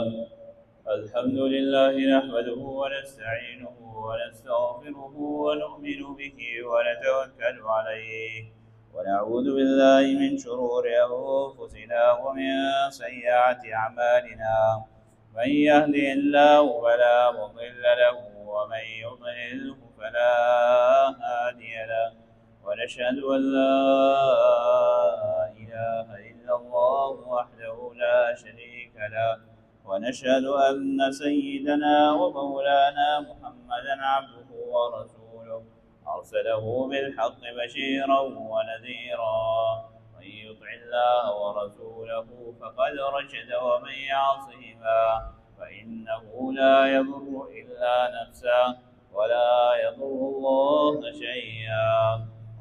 الحمد لله نحمده ونستعينه ونستغفره ونؤمن به ونتوكل عليه ونعوذ بالله من شرور أنفسنا ومن سيئات أعمالنا من يهده الله فلا مضل له ومن يضلله فلا هادي له ونشهد أن لا إله إلا الله وحده لا شريك له ونشهد أن سيدنا ومولانا محمدا عبده ورسوله أرسله بالحق بشيرا ونذيرا من يطع الله ورسوله فقد رشد ومن يعصهما فإنه لا يضر إلا نفسه ولا يضر الله شيئا.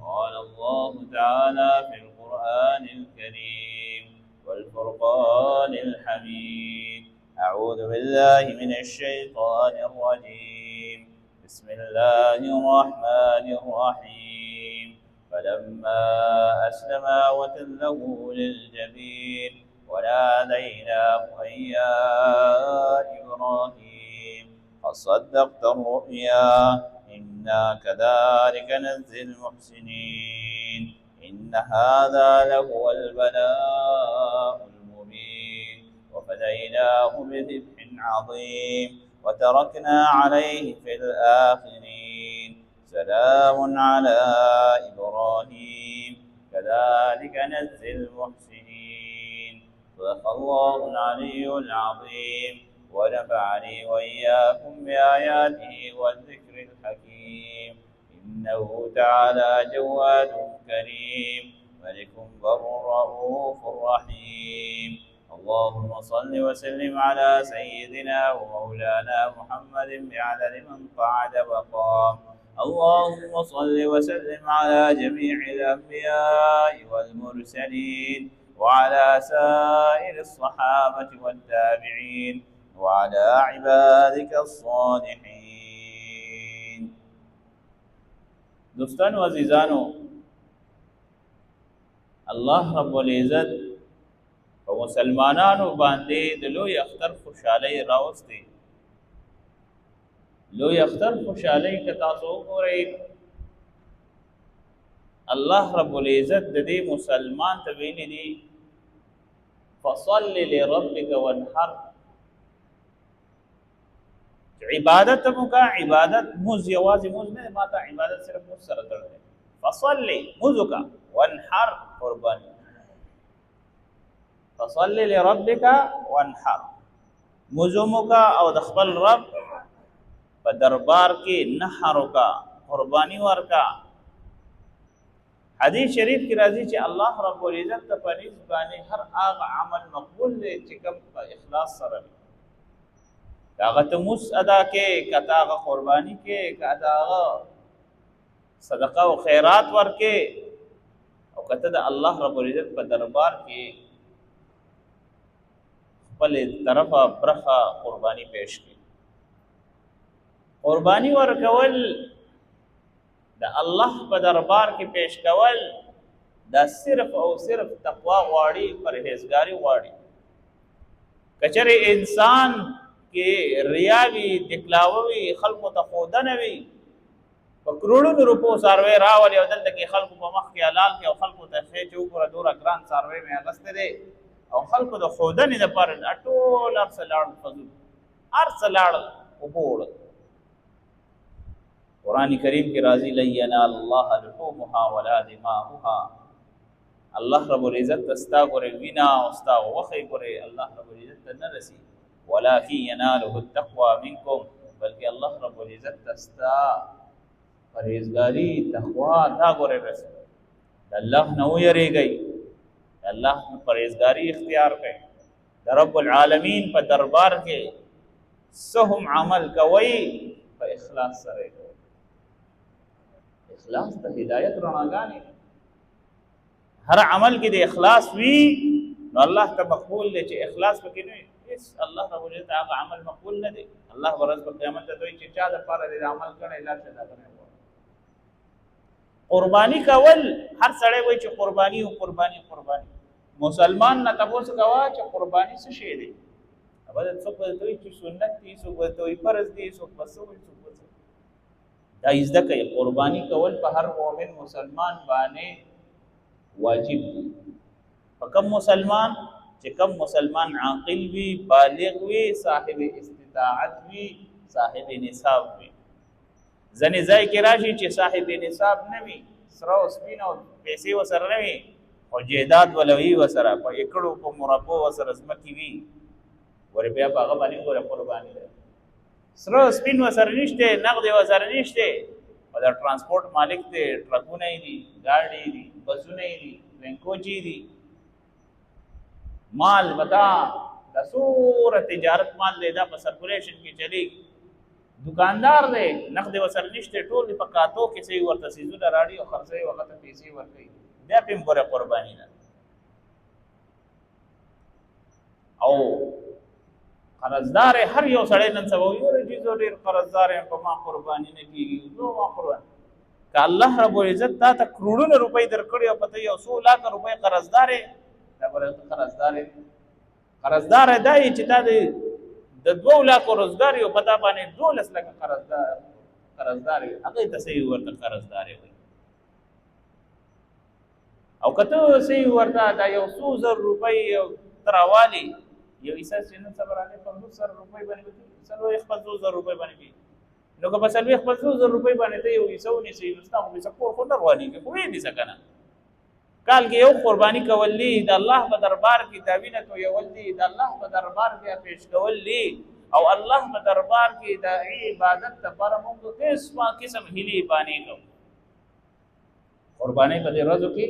قال الله تعالى في القرآن الكريم والفرقان الحميد: أعوذ بالله من الشيطان الرجيم. بسم الله الرحمن الرحيم. فلما أسلما وتله للجبين وناديناه أن يا إبراهيم قد صدقت الرؤيا إنا كذلك نجزي المحسنين إن هذا لهو البلاء المبين وفديناه بذبح عظيم وتركنا عليه في الآخرين سلام على إبراهيم كذلك نجزي المحسنين. صدق الله العلي العظيم ونفعني وإياكم بآياته والذكر الحكيم. إنه تعالى جواد كريم ملك بر رؤوف رحيم. اللهم صل وسلم على سيدنا ومولانا محمد بعدد من قعد وقام. اللهم صل وسلم على جميع الأنبياء والمرسلين وعلى سائر الصحابة والتابعين وعلى عبادك الصالحين. دوستان و عزیزانو، الله رب العزت په مسلمانانو باندې د لوی اختر خوشحالۍ راوستي. لوی اختر خوشحالۍ که تاسو وګورئ، الله رب العزت د دې مسلمان ته ویلي دي: فصل لربک وانحر. عبادت موکا، عبادت موز یوازې موز نه، ما ته عبادت صرف موز سره تړلی. فصلی موز وکړه، وانحر قرباني. فصلی لربک وانحر، موز موکا او د خپل رب په دربار کې نحر وکړه، قرباني ورکړه. حدیث شریف کې راځي چې الله رب العزت ته په نسبت باندې هر هغه عمل مقبول دی چې کوم په اخلاص سره وي. کاغه ته موس ادا کې، کته هغه قرباني کې، کته هغه صدقه او خیرات ورکې، او کته د الله رب العزت په دربار کې خپل طرفه برخه قرباني پیش کړي. قرباني ورکول د الله په دربار کې پیش کول دا صرف او صرف تقوا غواړي، پرهیزګاري غواړي. کچره انسان کې ریا وي، دکلاوه وي، خلکو ته ښودنه وي، په کروڑونو روپو څاروی راولي او دلته کې خلکو په مخ کې حلال کړي او خلکو ته ښیي چې وګوره دومره ګران څاروی مې اخیستی دی، او خلکو د ښودنې دپاره ټول هر څه لاړل فضول، هر څه لاړل اوبه وړل. قرآن کریم کې راځي: لن ینال الله لحومها ولا دماؤها. الله رب العزت ته ستا ګورې وینه او ستا غوښې ګورې الله رب العزت ته نه رسي. ولکن یناله التقوى منکم، بلکې الله رب العزت ته ستا پرهیزګاري تقوا دا ګورې رسي. د الله نه ویریږئ، د الله نه پرهیزګاري اختیار کړئ. د رب العالمین په دربار کې څه هم عمل کوئ په اخلاص سره کوئ. اخلاص ته هدایت رڼاګانې، هر عمل کې د اخلاص وي نو الله ته مقبول دی. چې اخلاص پکې نه وي، هیڅ الله رب العزت هغه عمل مقبول نه دی. الله ورځ په قیامت ته دوی چې چا دپاره دې عمل کړی لا شه دا نه. قرباني کول، هر سړی وایي چې قرباني او قرباني قرباني. مسلمان نه تاسو کوه چې قرباني څه شی دی. ابل څوک به دوی چې سنت دي، څوک به دوی فرض دي، څوک به څه وي، څوک به څه. دا زده کوي قرباني کول په هر مؤمن مسلمان باندې واجب دي. په کوم مسلمان چې کوم مسلمان عاقل وي، بالغ وي، صاحب استطاعت وي، صاحب نصاب وي. ځنې ځای کې راشي چې صاحب نصاب نه وي، سره او سپین او پیسې ورسره نه وي، خو جیداد ولوي ورسره په ایکړو په مربو ورسره ځمکې وي، ورې بیا په هغه باندې ګوره قرباني ده. سره سپین ورسره نشته، نقد ورسره نشته، او د ترانسپورټ مالک دی، ټرکونه یې دي، ګاډي دي، بسونه یې دي، لینکوچې دي، مال بتا د سوره تجارت مال دی، دا په سرکولیشن کې چلیږي. دکاندار دی، نقد ورسره نشته، ټول په کاتو کې صحیح ورته سیزونه راړي او خرڅوي، وخت پیسې ورکوي، بیا پې هم ګوره قرباني ده. او قرضدار هر یو سړی نن سبا وایي چې زه ډېر قرضدار یم، په ما قرباني نه کېږي، زه ما قرباني. که الله رب العزت تا ته کروڑونه روپۍ درکړي او په ته یو 100 لاکه روپۍ قرضدار یې، دا به قرضدار یې. قرضدار دا یې چې تا د 2 لاکو روزګار یو په تا باندې 12 لکه قرضدار یې، هغې ته صحیح ورته قرضدار یې وایي. او که ته صحیح ورته دا یو 100,000 روپۍ ته راوالي، یو حصه چې نن سبا راغلی 50,000 روپۍ باندې به 50,000 روپۍ باندې کېږي. نو که په 50,000 روپۍ باندې ته یو حصه ونیسئ، نو ستا خو حصه کور خو نه روانېږي، خو ویې که نه. کال کې یو قرباني کول دي، د الله په دربار کې دا وینه تویول دي، د الله په دربار کې پیش کول دي، او الله په دربار کې د عبادت لپاره موږ قسمه قسم هیلې بانې کوو. قربانۍ په دې ورځو کې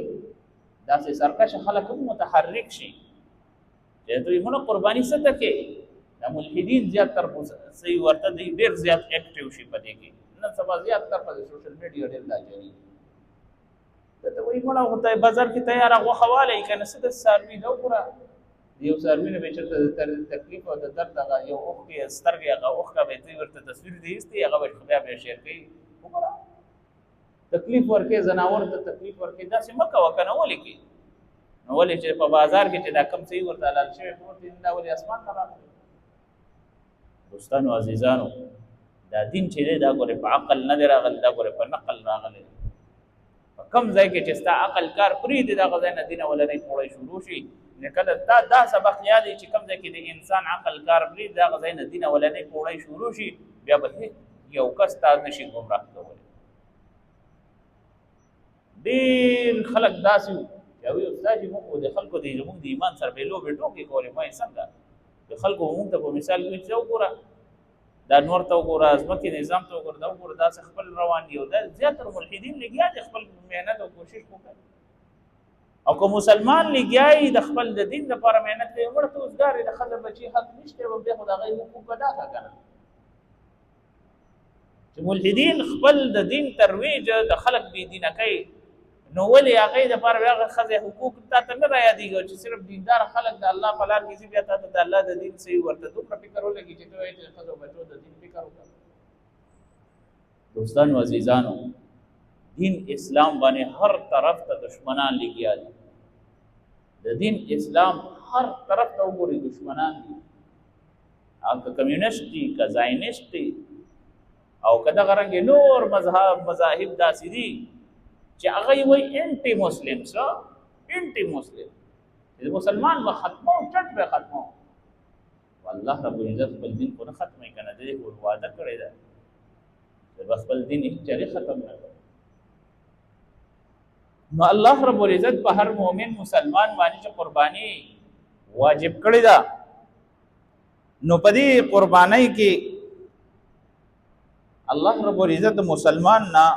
داسې سرکشه خلک هم متحرک شي چې دوی مونږ قرباني څه ته کې، دا ملحدین زیات تر صحیح ورته دی ډېر زیات اکټیو شي په دې کې. نن سبا زیات تر په سوشل میډیا ډېر دا جاري ته وایي مړه خو ته بازار کې تیاره غوښه والی که نه، څه د څاروي ده وګوره، یو څاروي نه به چېرته د تکلیف او د درد هغه یو اوښکې سترګې هغه اوښکه به دوی ورته تصویر دې ایستي، هغه به خدای به شیر کوي. وګوره تکلیف ورکوې، ځناور ته تکلیف ورکوې، داسې مه کوه که نه. ولې کې نو ولې چې په بازار کې چې دا کم صحیح ورته حلال شوی ټول دین دا ولې اسمان ته راغلی. دوستانو عزیزانو، دا دین چې دی دا ګورې په عقل نه دی راغلی، دا ګورې په نقل راغلی. په کوم ځای کې چې ستا عقل کار پرېږدي دغه ځای نه دین اولنۍ پوړی شروع شي. نو کله دا سبق یاد وي چې کوم ځای کې د انسان عقل کار پرېږدي دغه ځای نه دین اولنۍ پوړی شروع شي، بیا به هېڅ یو کس تا نشي ګمراه کولی. ډېر خلک داسې وو چې وایي استاد چې موږ د خلکو زموږ د ایمان سره به لوبې ټوکې کولې. ما یې څنګه د خلکو موږ ته په مثال کې چې وګوره دا نور ته وګوره، ځمکې نظام ته وګوره، دا وګوره داسې خپل روان دي، او دا زیاتره ملحدین لګیا دي خپل محنت او کوشش وکړي. او که مسلمان لګیا یي د خپل د دین لپاره محنت کوي، مړه ته اوسګار د ښځه بچي حق نشته، او بیا خو د هغې حقوق ادا کړه که نه. چې ملحدین خپل د دین ترویج د خلک بېدینه کوي، نو ولې هغې دپاره بیا هغه ښځې حقوق تا ته نه را یادېږي چې صرف دیندار خلک د الله په لار کې ځي، بیا تا ته د الله د دین صحیح ورته دومره فکر ولګي چې ته وایې چې د ښځو بچو د دین فکر وکړه. دوستانو عزیزانو، دین اسلام باندې هر طرف ته دشمنان لګیا دي. د دین اسلام هر طرف ته وګورئ دشمنان دي، که کمیونسټ دي، که زاینسټ دي، او که دغه رنګې نور مذاهب داسې دي چې هغه یې وایي انټي مسلم، څه انټي مسلم، چې مسلمان به ختمو، چټ به ختمو. والله رب العزت خپل دین خو نه ختموي که نه، د دې خو وعده کړې ده چې به خپل دین هېچرې ختم نه کړي. نو الله رب العزت په هر مؤمن مسلمان باندې چې قرباني واجب کړې ده، نو په دې قربانۍ کې الله رب العزت مسلمان نه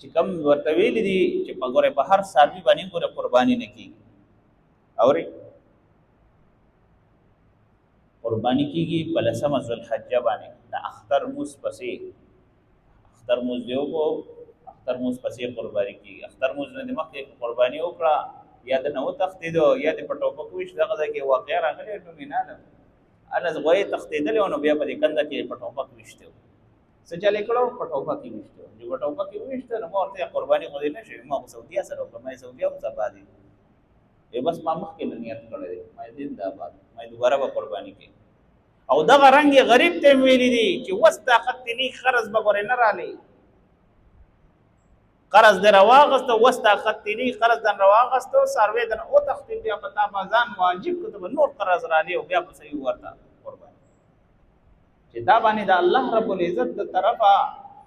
چې کوم ورته ویلي دي چې په ګوره په هر څاروي باندې ګوره قرباني نه کېږي. اورئ قرباني کېږي په 10مه ذوالحجه باندې د اختر مونځ پسې. اختر مونځ دی وکړو، اختر مونځ پسې قرباني کېږي. اختر مونځ نه د مخکې قرباني وکړه، یا د نه وتښتېدو، یا د په ټوپک وویشت، دغه ځای کې واقعه راغلې نومېنا ده، هله غویې تښتېدلې وه، نو بیا په دې کنده کې په ټوپک ویشتې وو. څه چل یې کړو؟ په ټوپک یې ویشته. چې په ټوپک یې وویشته، نو ما ورته قرباني خو دې نه شوې، ما خو سعودیه سره وکړه، ما یې سعودیه اوس اباد دي. بس ما مخکې نیت کړی دی ما زنده‌باد ما دوباره به قرباني کوي. او دغه رنګ غریب ته ویلي دي چې وس طاقت نه قرض به ګورې نه رالي، قرض در واغسته وس طاقت نه قرض در واغسته سروي در او تختی بیا پتا بازان واجب کته نور قرض رالي او بیا په صحیح ورته قرباني چې دا باندې د الله رب العزت د طرفه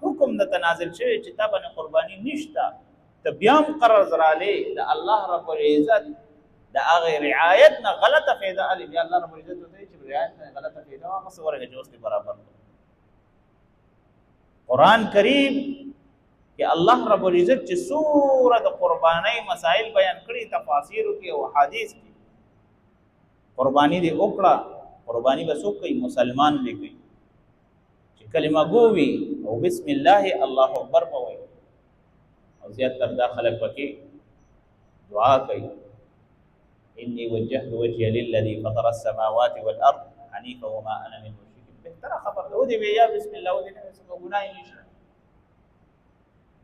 حکم د تنازل شوی چې دا باندې قرباني نشته ته بیا هم قرض رالي د الله رب العزت د هغه رعایت نه غلطه فایده علي بیا الله رب العزت ته چې رعایت نه غلطه فایده هغه سورګه جوړ برابر. قرآن کریم کہ اللہ رب العزت چې سوره د قربانی مسائل بیان کړي تفاسیر کې او حدیث کې قربانی دی وکړه قربانی به څوک کوي مسلمان به کوي چې کلمه ګوي او بسم الله الله اکبر وایي او زیات تر داخله پکې دعا کوي انی وجهت وجهي للذي فطر السماوات والارض حنيفا وما انا من المشركين. بهتر خبر ده ودي بیا بسم الله ودي نه څه ګناه نشته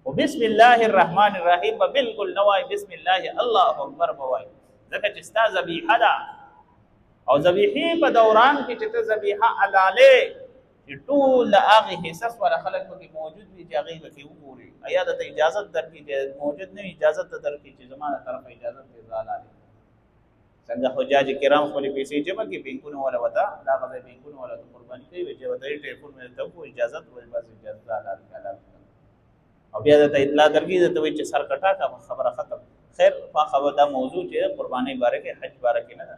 وبسم الله الرحمن الرحيم بالکل نوای بسم الله الله اکبر بوای ځکه چې ستا ذبیحه ده او ذبیحې په دوران کې چې ته ذبیحه علاله چې ټول هغه حصص ولا خلق کې موجود وي چې هغه به وګوري ایا د اجازه درکې موجود نه اجازه درکې چې زمانه طرف اجازه ته زالاله څنګه حجاج کرام خپل پیسې جمع کې بینکونه ولا وتا دا غوډه بینکونه ولا قرباني کوي چې وته ټلیفون مې ته کو اجازه ولې بس اجازه زالاله او بیا ته اطلاع درکې ته وي چې سر کټا کا خبره ختم. خیر په خبره دا موضوع چې قرباني باره کې حج باره کې نه ده.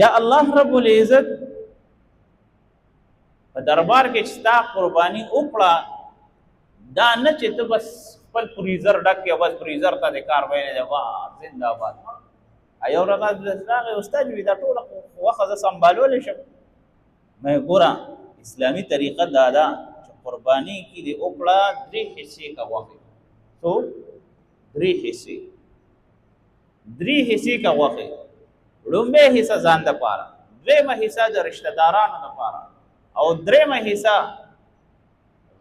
بیا الله رب العزت په دربار کې چې تا قرباني وکړه دا نه چې ته بس خپل فریزر ډک کې بس فریزر ته د کار وینې ده وا زنده باد ایو رغاز لږه استاد وی دا ټول وخت سمبالول شم مې ګورم اسلامی طریقه دا ده قربانی کی دی اوکړه درې حصے کا واقع تو درې حصے کا واقع لومبه حصہ ځان د پاره دویمه حصہ د رشتہ دارانو د پاره او دریمه حصہ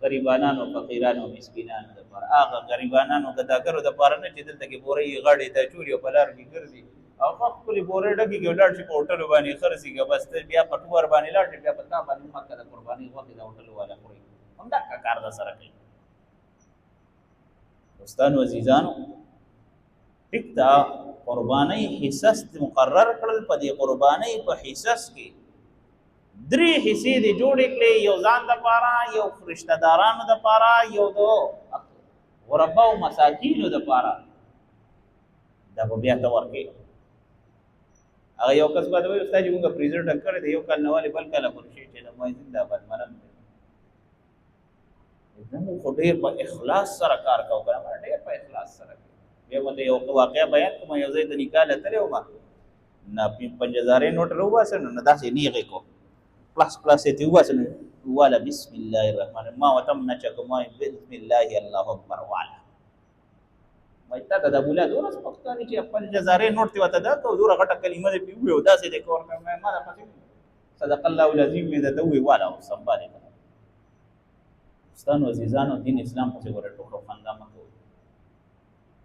غریبانو فقیرانو مسکینانو د پاره هغه غریبانو غداګرو د پاره نه چې دلته کې بورې غړې د چوري په لار کې ګرځي او خپل بورې ډګي کې ولر شي په هوټل باندې خرڅيږي بس بیا پټور باندې لاړ بیا پتا باندې مکه د قرباني وخت د هوټل والا خوري هم دا کار د سره کوي. دوستانو عزیزانو ټیک دا قرباني حصص مقرر کړل په دې قرباني په حصص کې درې حصے دي جوړ کړي یو ځان د پاره یو رشتہ دارانو د پاره یو دو غربا او مساکینو د پاره دا بیا ته ورکې هغه یو کس باندې وي استاد موږ پریزر ټک کړی دی یو کال نواله بل کال پرشي چې د مې زنده باد منم زمو خو ډېر په اخلاص سره کار کوو کنه ډېر په اخلاص سره بیا مته یو واقعیا بیان کوم یو ځای ته نکاله تلو ما نه 5000 نوټ روباسه نه داسې نیغه کو پلاس ته واسه والا بسم الله الرحمن الرحیم ما وتم نچکما بسم الله الله اکبر والا مې تا د بولا دورس پښتانه چې 5000 نوټ ته وته دا ته دوره غټه کلمه دې پیو داسې د کور ما ما پاتې صدق الله العظیم دې ته وی والا سمباله ستانو عزیزانو دین اسلام په څیر ټوکو خندامه کو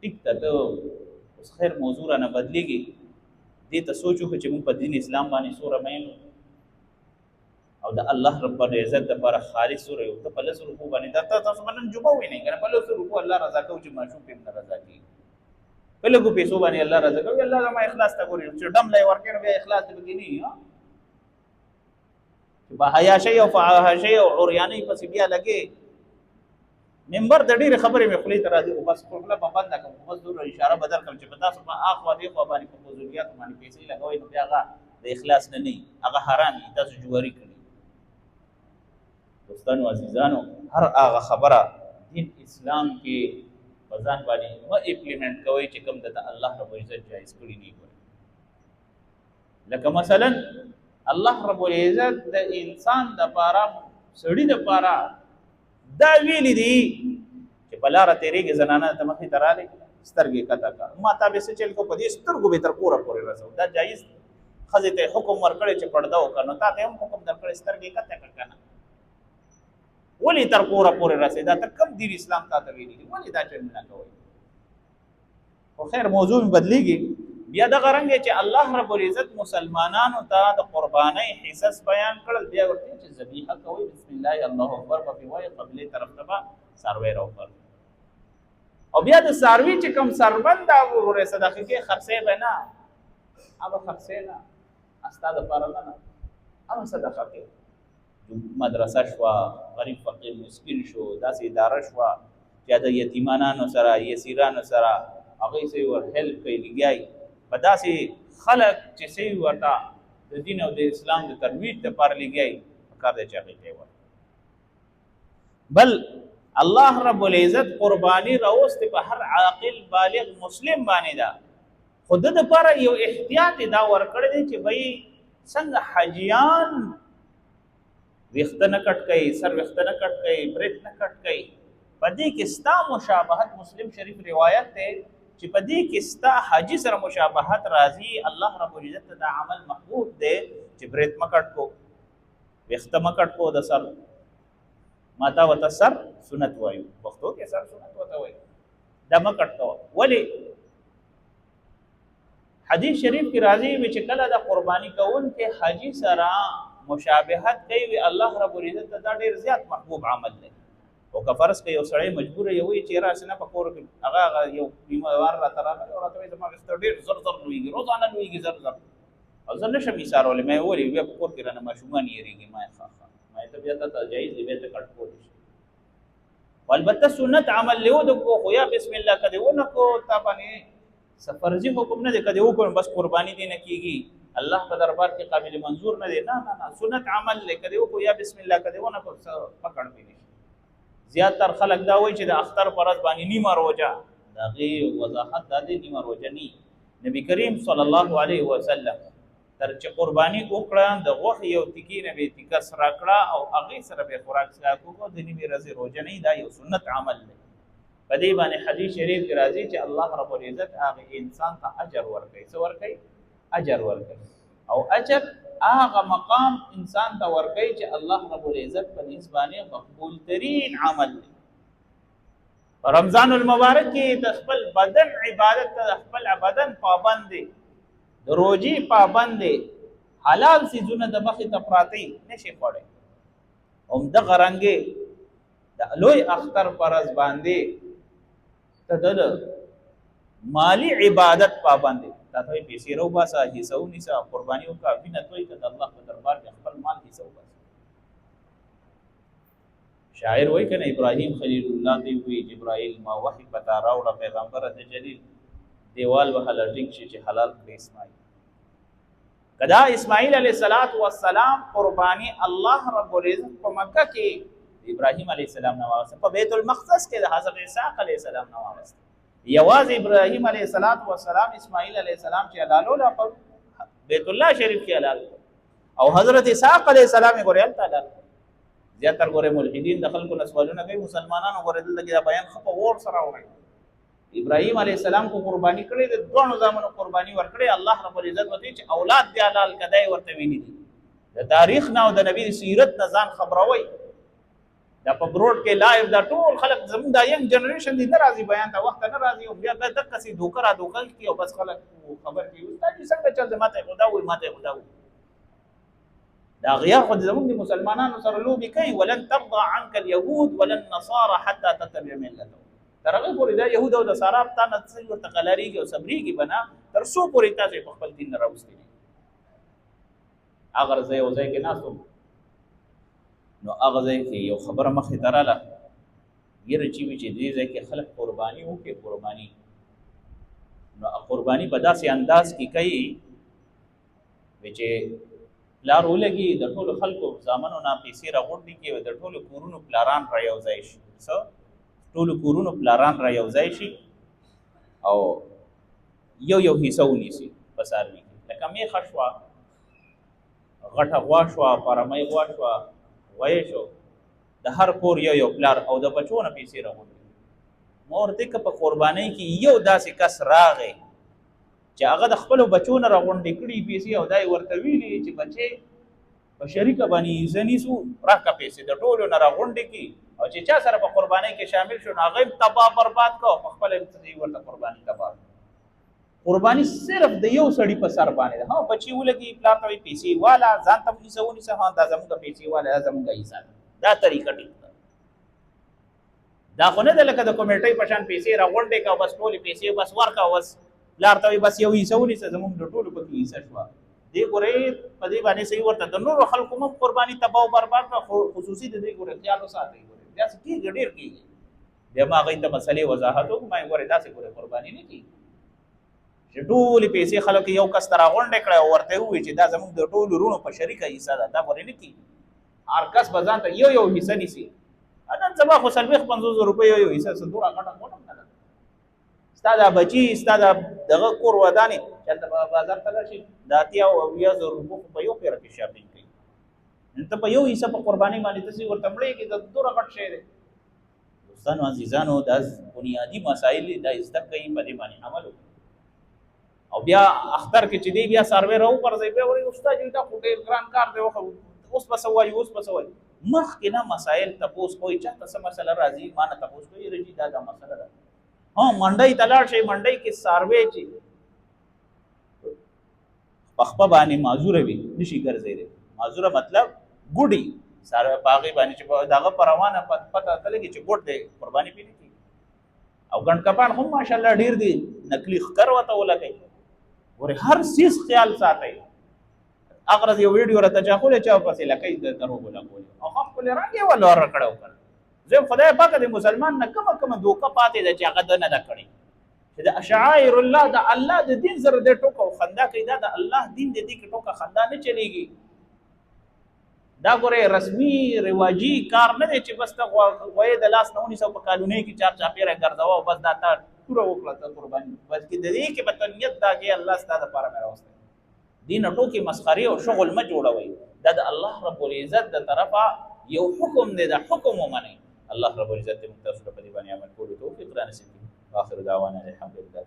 ټیک ته اوس خیر موضوع نه بدلېږي دې ته سوچو چې موږ په دین اسلام باندې سوره مېنو او د الله رب العزت لپاره خالص سوره یو ته په لسو رکوع باندې دا تاسو باندې جمعه وینئ کنه په لسو رکوع الله رضا کو چې معشوق په رضا کی په لګو پیسو باندې الله رضا کوي الله ما اخلاص تا ګوري چې ډم لای ورکړ به اخلاص دې بګینی چې بهایا شی او فحاشی او عریانی پس بیا لګي منبر د ډېر خبرې مې خلی تر راځي او بس خپل په بند کوم بس ضرور اشاره بدل کړم چې په تاسو په اخوا دې خو باندې په فضولیات باندې پیسې لګوي نو بیا هغه د اخلاص نه هغه حرام دي تاسو جواري کړی. دوستانو عزیزانو هر هغه خبره دین اسلام کې ځان باندې مو امپلیمنٹ کوي چې کوم د الله رب العزت جایز کړی دی لکه مثلا الله رب العزت د انسان د پاره سړی د پاره دا ویل دي چې بلاره تیرېږي زنانه ته مخې تراله سترګې کته کا ما تابع څه چل کو په دې سترګو به تر پورا پورې رسو دا جایز خزه ته حکم ورکړي چې پړدا وکړنو تا ته هم حکم درکړي سترګې کته کنه ولی تر پورا پورې رسې دا تر کم دین اسلام تا ته ویلي ولی دا چې نه کوي خو خیر موضوع بدلیږي. بیا دغه رنګ چې الله رب العزت مسلمانانو ته د قربانۍ حصص بیان کړل، بیا ورته چې ذبیحه کوي بسم الله الله اکبر په وایي قبله طرف ته څاروی راوړل. او بیا د څاروي چې کوم سربند دا ورې صدقه کې خرڅې به نه، هغه خرڅې نه استاد لپاره نه، هغه صدقه کې مدرسه شو، غریب فقیر مسکین شو، داسې اداره شو چې د یتیمانو سره یسیرانو سره هغه سي ور هیلپ کوي لګي، په داسې خلک چې سي ورته د دین او د اسلام د ترویج لپاره لګي کار دی چې هغه کوي. بل الله رب العزت قربانی راوست په هر عاقل بالغ مسلم باندې دا خود د لپاره یو احتیاط دا ورکړی دی چې بھئی څنګه حجیان ویخته نه کټ کوي، سر ویخته نه کټ کوي، برید نه کټ کوي، په دې کې ستا مشابهت مسلم شریف روایت دی چې په دې کې ستا حاجی سره مشابهت راځي، الله رب العزت دا عمل محبوب دی چې برید مکټ کو، ویخته مکټ کو، د سر ماتا وته سر سنت وایو، پښتو کې سر سنت وته وایي، دا مکټ کو. ولی حدیث شریف کې راځي چې کله د قربانی کون کې حاجی سره مشابهت کوي الله رب العزت دا ډیر زیات محبوب عمل دی. او که فرض کوي یو سړی مجبور یوي چې راسنه په کور کې هغه یو بیمار را ترانه او راته زما ستر ډیر زر زر لويږي، روزانه لويږي زر زر، او زه نشم ایثارول، مې وری بیا په کور کې رانه ماشومان یریږي، ما ښه ما ته بیا ته جایز دی به ته کټ کول شي. والبته سنت عمل له ود کو خو یا بسم الله کده ونه کو تا باندې سفرزي حکم نه دی کده وکړ بس قرباني دی نه کیږي، الله په دربار کې قابل منظور نه دی، نه نه نه سنت عمل لیکي او یا بسم الله کده ونه کو پکړ پینې. زیاتره خلک دا وایي چې د اختر پرز باندې نیمه روزه، دا غي وضاحت د دې نیمه روزه ني. نبی کریم صلی الله علیه وسلم تر چې قربانی وکړه د غوښ یو تکی نه به تکا سره کړه او هغه سره به خوراک سره کوو، د نیمه ورځې روزه نه، دا یو سنت عمل دی. په دې باندې حدیث شریف کې راځي چې الله رب العزت هغه انسان ته اجر ورکوي، څه ورکوي؟ اجر ورکوي. او اجر هغه مقام انسان ته ورکوي چې الله رب العزت په نسبانه مقبول ترین عمل دی. رمضان المبارک کې د خپل بدن عبادت ته خپل بدن پابند دی، د روزي پابند دی، حلال سيزونه د مخې ته پراتی نشي خوړی. هم د غرنګي د لوی اختر پرز باندې ته د مالی عبادت پابند دی، ته پیسې رو باسه، حصو نیسه، قرباني وکړه، بینه توي ته د الله په دربار کې خپل مال حصو باسه. شاعر وایي کنه ابراهیم خلیل الله دی وی جبرائیل ما وحی پتا راوړه پیغمبر ته جلیل دیوال وهله ټینګ شي چې حلال کړی اسماعیل. کدا اسماعیل علیه السلام قربانی الله رب العزت په مکه کې ابراهیم علیه السلام نو واغسته، په بیت المقدس کې د حضرت اسحاق علیه السلام نو واغسته. یواز ابراهیم علیه السلام اسماعیل علیه السلام چې حلالول په بیت الله شریف کې حلال او حضرت اسحاق علیه السلام یې ګورل تعالی. زیاتره ګوره ملحدین د خلکو نسوالونه کوي، مسلمانانو ګوره دلته دا بیان خپل ور سره وایي. ابراهیم علیه السلام کو قربانی کړی د دوه زامنو قربانی ورکړي، الله رب العزت وتی چې اولاد دی حلال کدی ورته ویني دي. د تاریخ نه او د نبی سیرت نه ځان خبروي، دا په بروډ کې لایو دا ټول خلک زموږ د ینګ جنریشن دي ناراضي بیان ته وخت نه راځي او بیا د کسي دوکرا دوکل کې او بس خلک خبر کوي استاد څنګه چل ماته خدا وي ماته خدا وي. دا غیا خو زموږ مسلمانانو سره لوبي کوي، ولن ترضى عنك اليهود ولا النصارى حتى تتبع ملتهم. ترغه پوری دا يهود او نصارا ته نه څنګه تقلاريږي او صبريږي بنا تر سو پوری تاسو په خپل دین راوستي. اگر زه یو ځای کې ناسو نو هغه ځای کې یو خبره مخې دراله یره چې دې ځای کې خلک قرباني وکي، قرباني نو قرباني په داسې انداز کې کوي چې لار ولګي د ټولو خلکو زامنو نه پیسې راغونډي کې د ټولو کورونو پلاران را یو ځای شي، ټولو کورونو پلاران را یو ځای شي او یو حصہ ونیسي په څاروي کې، لکه میخه شوه، غټه غوا شوه، پرمۍ غوا شوه، وایې شو، د هر کور یو پلار او د بچو نه پیسې راغونډي. ما ورته که په قربانۍ کې یو داسې کس راغی چې هغه د خپلو بچو نه راغونډې کړي پیسې او دای ورته ویلي چې بچې په شریکه باندې زه نیسو راکړه پیسې د ټولو نه راغونډې کړي او چې چا سره په قربانۍ کې شامل شو نو هغه تباه برباد کو، په خپل ورته قرباني تباه. قرباني صرف د یو سړی په سر باندې ده. ها بچي ولګي پلار ته پیسې والا ځان ته پیسې ونیسه، ها دا زموږ پیسې والا دا زموږ حصہ ده. دا طریقه ټیک ده. دا خو نه ده لکه د کمیټۍ په شان پیسې راغونډې کا بس ټولې پیسې بس ورکا بس پلار ته بس یو حصہ ونیسه زموږ د ټولو په کې حصہ شوه. دې ګورې په دې باندې صحیح ورته د نورو خلکو هم قرباني تباہ او برباد کړه، خصوصي د دې ګورې خیال وساتئ. ګورې داسې کېږي، ډېر کېږي. بیا ما هغوی ته مسلې وضاحت وکړو، ما یې ګورې داسې ګورې قرباني نه کېږي چې ټولې پیسې خلکو یو کس ته راغونډې کړه او ورته ووایي چې دا زموږ د ټولو وروڼو په شریکه حصه ده. دا ګورې نه کېږي. هر کس به ځان ته یو حصه نیسي. نن سبا خو 40-50 روپۍ یو حصه څه دومره غټه غونډه نه ده. ستا دا بچي ستا دا دغه کور ودانې چې هلته به بازار ته لاړ شي د 80,000 روپو په یو پیره کې شاپینګ کوي. ته په یو حصه په قربانۍ باندې داسې ورته مړېږي، دا دومره غټ شی دی. دوستانو عزیزانو، دا بنیادي مسایل دا زده کوي، په دې باندې عمل وکړي. او بیا اختر کې چې دی بیا څاروی راوغورځوي، بیا وایي استاد دا خو ډېر ګران کار دی، اوس به څه وایي اوس به څه وایي. مخکې نه مسایل تپوس کوئ، چاته څه مسله راځي ما نه تپوس کوئ، رجي دا مسله ده. منډۍ ته لاړ شئ، منډۍ کې څاروی چې په خپه باندې معذوره وي نشي ګرځېدی. معذوره مطلب ګوډي څاروی په هغې باندې چې دغه په روانه پته ته لګي چې ګوډ دی، قرباني پرې نه کېږي. او ګڼ کپان هم ماشاءالله ډېر دي، نقلي ښکر ورته ولګوئ. ګورې هر څیز خیال ساتئ. اغرض یو ویډیو راته چاخولې چا پسې لکۍ د دروغو لګولې او خپل رنګ یې ولور کړو کړ. زه خدای پاک د مسلمان نه کومه دوکه پاتې ده چې هغه د نه ده کړې، چې د شعائر الله د الله د دین سره د ټوکه او خندا کوي. دا د الله دین د دې کې ټوکه خندا نه چلېږي. دا ګورې رسمي رواجي کار نه دی چې بس ته غویې د لاس نه ونیسه په کالونۍ کې چار چاپېره ګرځوه او بس دا تا توره وکړه ته قرباني. بلکې د دې کې به ته نیت دا کې الله ستا دپاره مې راوستی. دې نه ټوکې مسخرې او شغل مه جوړوئ. دا د الله رب العزت د طرفه یو حکم دی، دا حکم ومنئ. الله رب العزت دې موږ تاسو ته په دې باندې عمل کولو توفیق رانصیب کړي. واخر دعوانا الحمدلله.